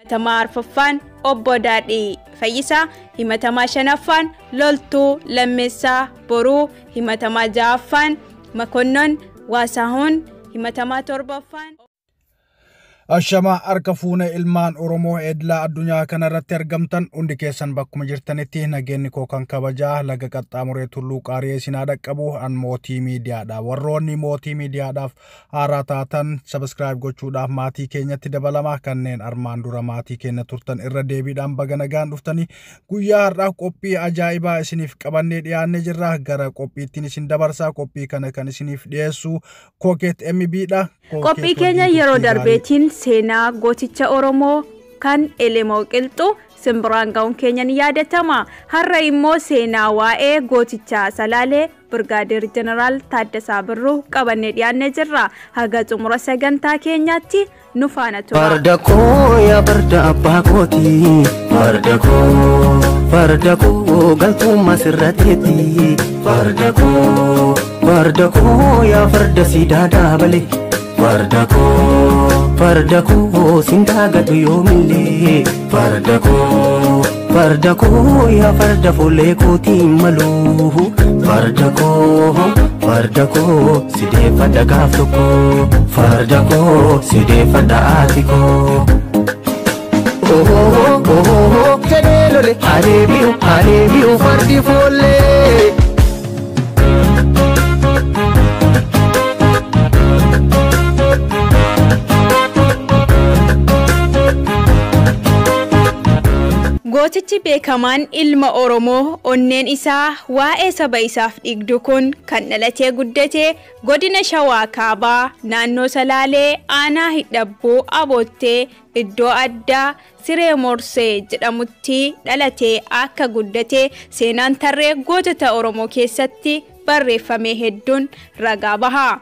himatamaa arfaffaan obbo Daadhii Fayyisaa, himatamaa shanaffaan Loltuu Lammeessaa Boruu, himatamaa ja'affaan Makonnon Waasahuun, himatamaa torbaffaan Ashama harka fuune ilmaan Oromoo edlaa addunyaa kanarratti argamtan hundi keessan bakkuma jirtanitti nageenyi koo kan kabajaa laga qaxxaamuree tulluu qaarii isin dhaqqabu an mootii miidiyaadha. Warroonni mootii miidiyaadhaaf haaraa taatan subscribe gochuudhaaf maatii keenyatti dabalama. Kanneen armaan dura maatii keenya turtan irra deebiidhaan baga nagaan dhuftanii guyyaa har'aa qophii ajaa'ibaa isiniif qabannee dhiyaannee jirra. Gara qophiittiin isin dabarsaa. Qophii kana kan isiniif dhiyeessu Koket MB'dha. Qophii keenya yeroo darbeetiin seenaa gooticha Oromoo kan Elemoo Qilxuu simbiraan ga'uun keenya ni yaadatama. Har'a immoo seenaa waa'ee gooticha Salaalee Birgaadeer Jeneraal Taaddasaa Birruu qabannee dhiyaannee jirra. Haga xumura sagantaa keenyaatti nu faana tura. Farda koo yaa farda abbaa kooti, farda koo galtummaa sirrateeti, farda koo yaa farda siidaa daabale. Farda koo sindaa gadu yoomillee, farda koo yaa farda fuullee kootiin malu, farda koo sideeffadha gaaf tokko, farda koo sideeffadha ati koo. Jedhee lole adeebi'u fardi foollee. Gootichi beekamaan ilma Oromoo onneen isaa waa'ee saba isaaf dhigdu kun kan dhalatee guddatee godina Shawaa Kaabaa naannoo Salaalee aanaa Hidhabboo Aboottee iddoo addaa Siree Morsee jedhamutti dhalatee akka guddatee seenaan tarree gootota Oromoo keessatti barreeffamee hedduun ragaa baha.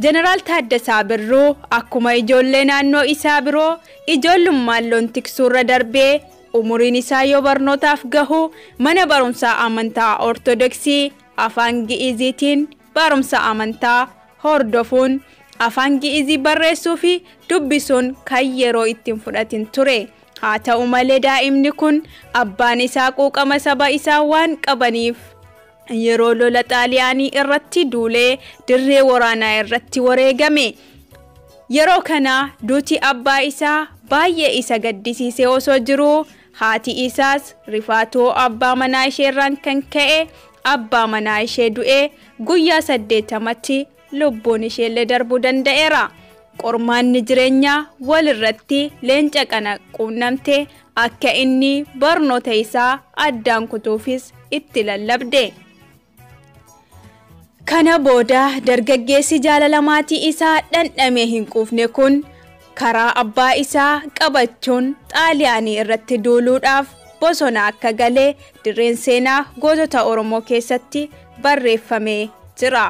Jeneraal Taaddasaa Birruu akkuma ijoollee naannoo isaa biroo ijoollummaan loon tiksuurra darbee umuriin isaa yoo barnootaaf gahu mana barumsaa amantaa Ortodoksii afaan Gi'iziitiin barumsa amantaa hordofuun afaan Gi'izii barreessuu fi dubbisuun kan yeroo ittiin fudhatin ture. Haa ta'u malee daa'imni kun abbaan isaa quuqama saba isaa waan qabaniif yeroo lola Xaaliyaanii irratti duulee dirree waraanaa irratti wareegame. Yeroo kana duuti abbaa isaa baay'ee isa gaddisiisee osoo jiruu haati isaas rifaatoo abbaa manaa isheerraan kan ka'e abbaa manaa ishee du'ee guyyaa 80tti lubbuun isheellee darbuu danda'eera. Qormaanni jireenyaa walirratti leenca kana quunnamte akka inni barnoota isaa addaan kutuufis itti lallabde. Kana booda dargaggeessi jaalala maatii isaa dhandhamee hin quufne kun karaa abbaa isaa qabachuun Xaaliyaanii irratti duuluudhaaf bosona akka galee dirreen seenaa gootota Oromoo keessatti barreeffamee jira.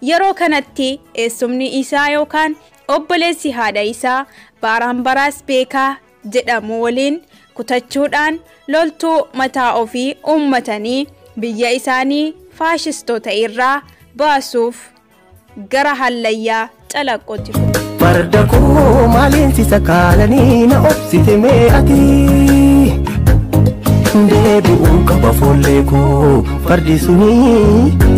Yeroo kanatti eessumni isaa yookaan obboleessi haadha isaa Baaraambaraas Beekaa jedhamu waliin kutachuudhaan loltuu mataa ofii uummatanii biyya isaanii faashistoota irraa baasuuf gara hallayyaa calaqqootti. Farda koo maaliin si sakaalanii na obsite mee ati? Deebi'uu qaba foollee koo fardi suni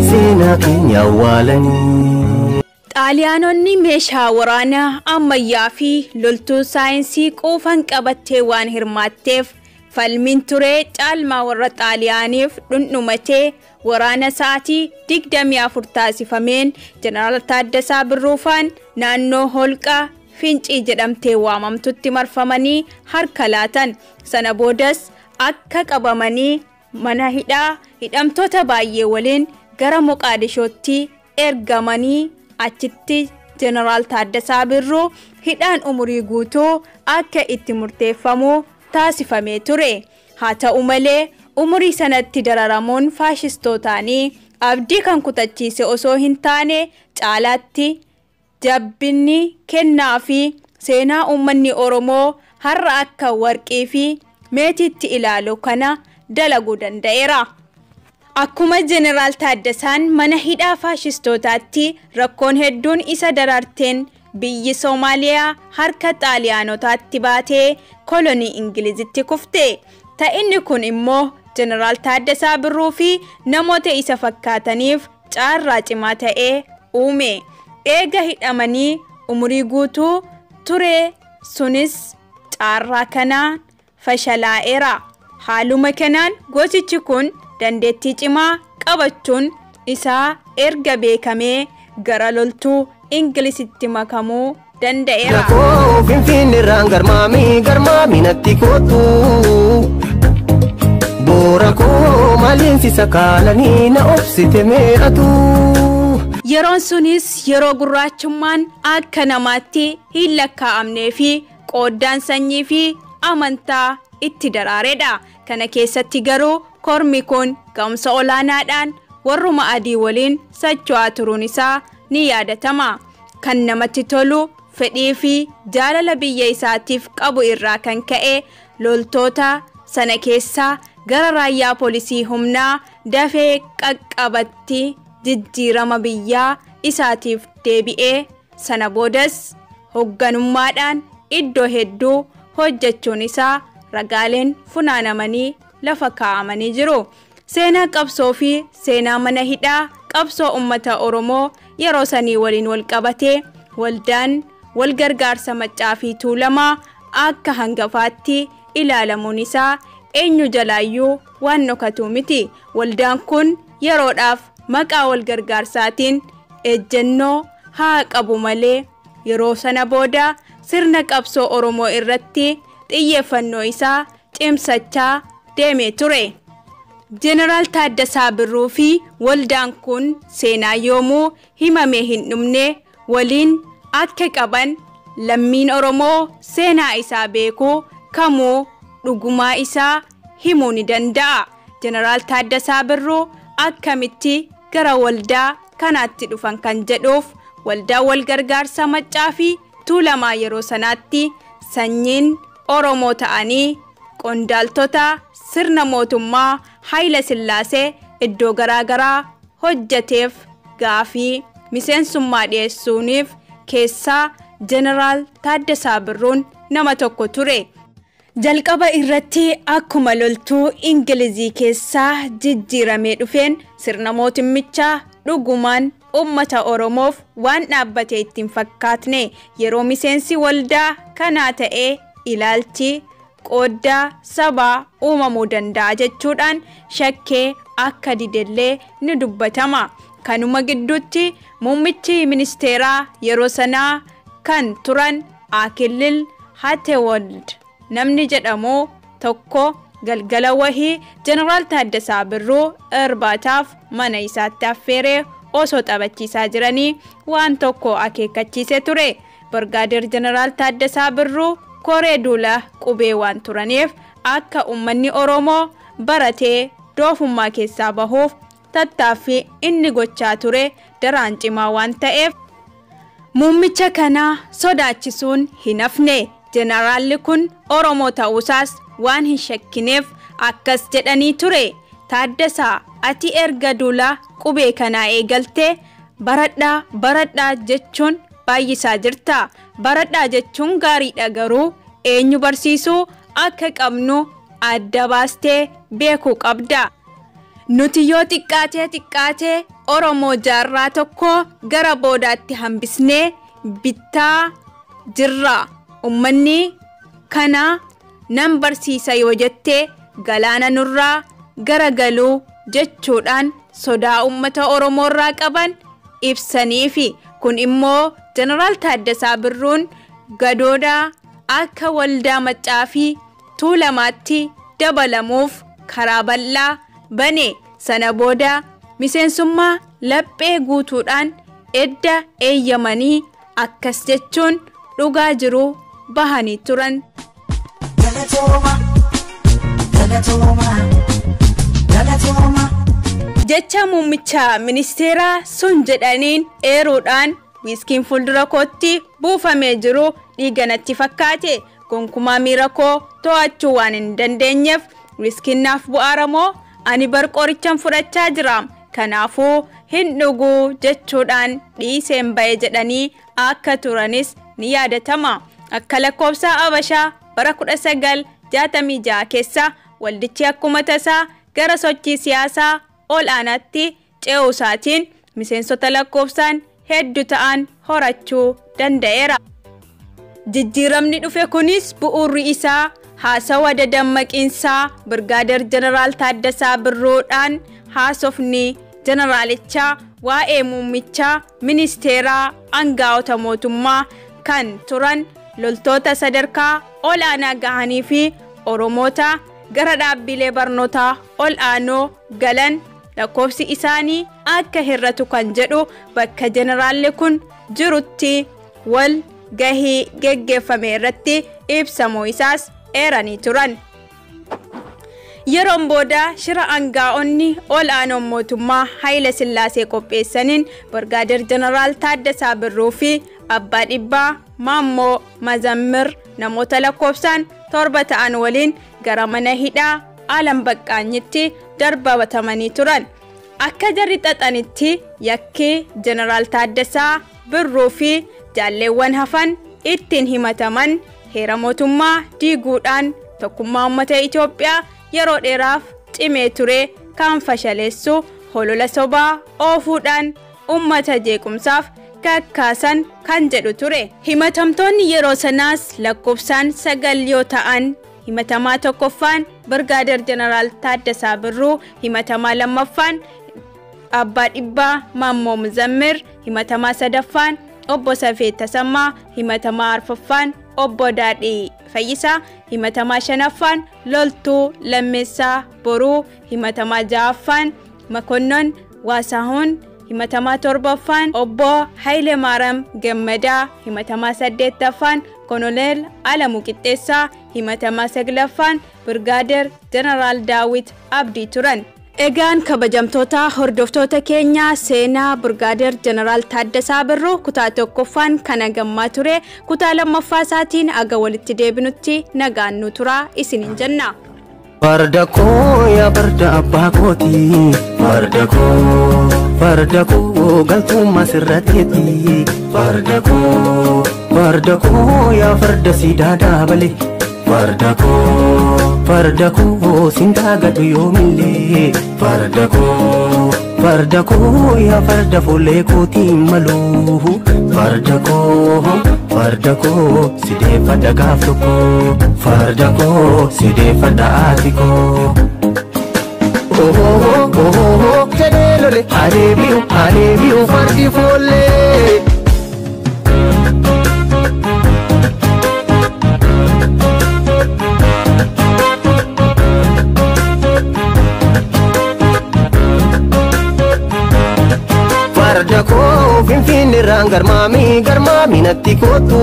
seenaa keenya awwaalanii. Xaaliyaanonni meeshaa waraanaa ammayyaa fi loltuu saayinsii quufan qabattee waan hirmaatteef falmiin turee caalmaa warra Xaaliyaaniif dhundhumatee waraana sa'aatii 24 taasifameen Jeneraal Taaddasaa Birruufaan naannoo holqa Fincii jedhamtee waamamtutti marfamanii harka laatan. Sana boodas akka qabamanii mana hidhaa hidhamtoota baay'ee waliin gara Moqaadishootti ergamanii achitti Jeneraal Taaddasaa Birruu hidhaan umurii guutuu akka itti murteeffamu taasifamee ture. Haa ta'u malee umurii sanatti dararamuun faashistootaanii abdii kan kutachiise osoo hin taane caalaatti jabbinni kennaa fi seenaa uummanni Oromoo har'a akka warqii fi meetiitti ilaalu kana dalaguu danda'eera. Akkuma Jeneraal Taaddasaan mana hidhaa faashistootaatti rakkoon hedduun isa dararteen biyyi Soomaaliyaa harka Xaaliyaanotaatti baatee kolonii Ingilizitti kufte. Ta'inni kun immoo Jeneraal Taaddasaa Birruu fi namoota isa fakkaataniif caarraa cimaa ta'ee uume. Eega hidhamanii umurii guutuu ture sunis caarraa kanaan fashalaa'eera. Haaluma kanaan goosichi kun dandeettii cimaa qabachuun isaa erga beekamee gara loltuu Ingilizitti makamuu danda'eera. Rakoo Finfinneerraan garmaamii natti kootu. Boorakoo maaliinsi sakaalanii na obsite meeqatu. Yeroon sunis yeroo gurraachummaan akka namaatti hin lakkaa'amnee fi qooddaan sanyii fi amantaa itti daraaredha. Kana keessatti garuu kormi kun ga'umsa olaanaadhaan warruma adii waliin socho'aa turuun isaa ni yaadatama. Kan namatti tolu fedhii fi jaalala biyya isaatiif qabu irraa kan ka'e loltoota sana keessaa gara raayyaa poolisii humnaa dafee qaqqabatti jijjiirama biyyaa isaatiif deebi'ee sana boodas hoogganummaadhaan iddoo hedduu hojjechuun isaa ragaaleen funaanamanii lafa kaa'amanii jiru. Seenaa qabsoo fi seenaa mana hidhaa qabsoo uummata Oromoo yeroo sanii waliin wal qabatee waldaan wal gargaarsa Maccaa fi Tuulamaa akka hangafaatti ilaalamuun isaa eenyu jalaayyuu waan dhokatu miti. Waldaan kun yeroodhaaf maqaa wal gargaarsaatiin ejjennoo haa qabu malee yeroo sana booda sirna qabsoo Oromoo irratti xiyyeeffannoo isaa cimsachaa deemee ture. Jeneraal Taaddasaa Birruu fi waldaan kun seenaa yoomuu himamee hin dhumne waliin akka qaban lammiin Oromoo seenaa isaa beekuu kamuu dhugumaa isaa himuu ni danda'a. Jeneraal Taaddasaa Birruu akkamitti gara waldaa kanaatti dhufan kan jedhuuf waldaa wal gargaarsa Maccaa fi Tuulamaa yeroo sanaatti sanyiin Oromoo ta'anii qondaaltota sirna mootummaa Haayila Sillaasee iddoo garaagaraa hojjeteef gaafii miseensummaa dhiyeessuuniif keessaa Jeneraal Taaddasaa Birruun nama tokko ture. Jalqaba irratti akkuma loltuu Ingilizii keessaa jijjiiramee dhufeen sirna mootummichaa dhugumaan ummata Oromoof waan dhaabbatee ittiin fakkaatne yeroo miseensi waldaa kanaa ta'ee ilaalchi qooddaa sabaa uumamuu danda'a jechuudhaan shakkee akka didellee ni dubbatama. Kanuma gidduutti muummichi ministeeraa yeroo sanaa kan turan Akilil Hatewold namni jedhamu tokko galgala wahii Jeneraal Taaddasaa Birruu irbaataaf mana isaatti affeeree osoo taphachiisaa jiranii waan tokko akeekkachiisee ture. Birgaadeer Jeneraal Taaddasaa Birruu koree duula qubee waan turaniif akka uummanni Oromoo baratee doofummaa keessaa bahuuf tattaaffii inni gochaa ture daraan cimaa waan ta'eef muummicha kana sodaachisuun hin hafne. Jeneraalli kun Oromoo ta'uusaas waan hin shakkineef akkas jedhanii ture. Taaddasaa ati erga duula qubee kanaa eegaltee baradhaa jechuun baay'isaa jirta. Baradhaa jechuun gaariidha garuu eenyu barsiisuu akka qabnu adda baastee beekuu qabda. Nuti yoo xiqqaatee Oromoo jaarraa tokko gara boodaatti hambisnee bittaa jirra. Ummanni kana nan barsiisa yoo jettee galaana nurraa garagaluu jechuudhaan sodaa ummata Oromoo irraa qaban ibsaniifi kun immoo Jeneraal Taaddasaa Birruun gadoodaa akka waldaa Maccaa fi Tuulamaatti dabalamuuf karaa bal'aa bane. Sana booda miseensummaa laphee guutuudhaan edda eeyyamanii akkas jechuun dhugaa jiru bahanii turan. Jecha muummicha ministeeraa sun jedhaniin eeruudhaan wiiskiin fuuldura kootti buufamee jiru dhiiganatti fakkaate. Gonkumaa miira koo to'achuu waan hin dandeenyeef wiiskiin naaf bu'aara moo ani bar qorichaan fudhachaa jira. Kanaafuu hin dhuguu jechuudhaan dhiiseen ba'e jedhanii akka turanis ni yaadatama. Akka lakkoofsa Habashaa bara 1966 keessa waldichi akkuma tasaa gara sochii siyaasaa ol aanaatti ce'uusaatiin miseensota lakkoofsaan hedduu ta'an horachuu danda'eera. Jijjiiramni dhufe kunis bu'uurri isaa haasawa dadammaqiinsaa Birgaadeer Jeneraal Taaddasaa Birruudhaan haasofni jeneraalichaa waa'ee muummichaa ministeeraa aangaa'ota mootummaa kan turan loltoota sadarkaa ol aanaa gahanii fi Oromoota gara dhaabbilee barnootaa ol aanoo galan lakkoofsi isaanii akka hir'atu kan jedhu bakka jeneraalli kun jirutti wal gahii geggeeffame irratti ibsamuu isaas eeranii turan. Yeroon booda shira aangaa'onni ol aanoo mootummaa Haayile Sillaasee qopheessaniin Birgaadeer Jeneraal Taaddasaa Birruu fi Abbaa Dhibbaa Maammoo Mazammir namoota lakkoofsaan 7 ta'an waliin gara mana hidhaa Alam Baqqaanyitti darbatamanii turan. Akka jarri xaxanitti yakki Jeneraal Taaddasaa Birruu fi jaalleewwan hafan ittiin himataman heera mootummaa diiguudhaan tokkummaa uummata Itoophiyaa yeroo dheeraaf cimee ture kan fashaleessu holola sobaa oofuudhaan uummata jeequmsaaf kakkaasan kan jedhu ture. Himatamtoonni yeroo sanaas lakkoofsaan 9 yoo ta'an himatamaa tokkoffaan Birgaadeer Jeneraal Taaddasaa Birruu, himatamaa lammaffaan Abbaa Dhibbaa Maammoo Mazammir, himatamaa sadaffaan Obbo Safee Tasammaa, himatamaa arfaffaan Obbo Daadhii Fayyisaa, himatamaa shanaffaan Loltuu Lammeessaa Boruu, himatamaa ja'affaan Makonnon Waasahuun, himatamaa torbaffaan Obbo Haayile Maariyaam Gammadaa, himatamaa 8ffaan Koloneel Alamuu Qixxeessaa, himatamaa 9ffaan Birgaadeer Jeneraal Daawit Abdii turan. Egaan kabajamtoota hordoftoota keenya seenaa Birgaadeer Jeneraal Taaddasaa Birruu kutaa tokkoffaan kana gammaa ture. Kutaa lammaffaa isaatiin aga walitti deebinutti nagaan nu turaa isiniin jenna. Farda koo yaa farda abbaa kooti, farda koo galtummaa sirrateeti, farda koo yaa farda siidaa daabale, farda koo sintaa gadhu yoomillee, farda koo yaa farda fuullee kootiin malu, farda koo sideeffadha gaaf tokko, farda koo sideeffadha ati koo. Jedhee lole adeebi'u fardi foollee. Farda koo finfinneerraan garmaamii natti kootu,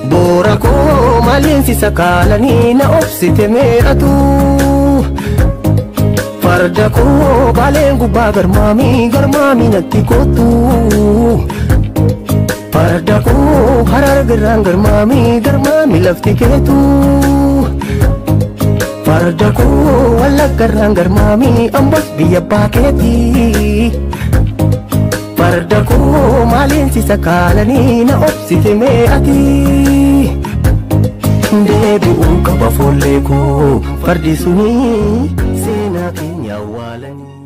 boora koo maaliinsi sakaalanii na obsite meeqatu. Farda koo baaleen gubbaa garmaamii natti kootu, farda koo harargarraan garmaamii lafti keetu. Farda koo wallaggarraan garmaamii ambos biyya baakeeti, farda koo maaliinsi sakaalanii na obsite meeqati. Deebi'uu qaba foollee koo fardi suni seenaa keenya awwaalanii.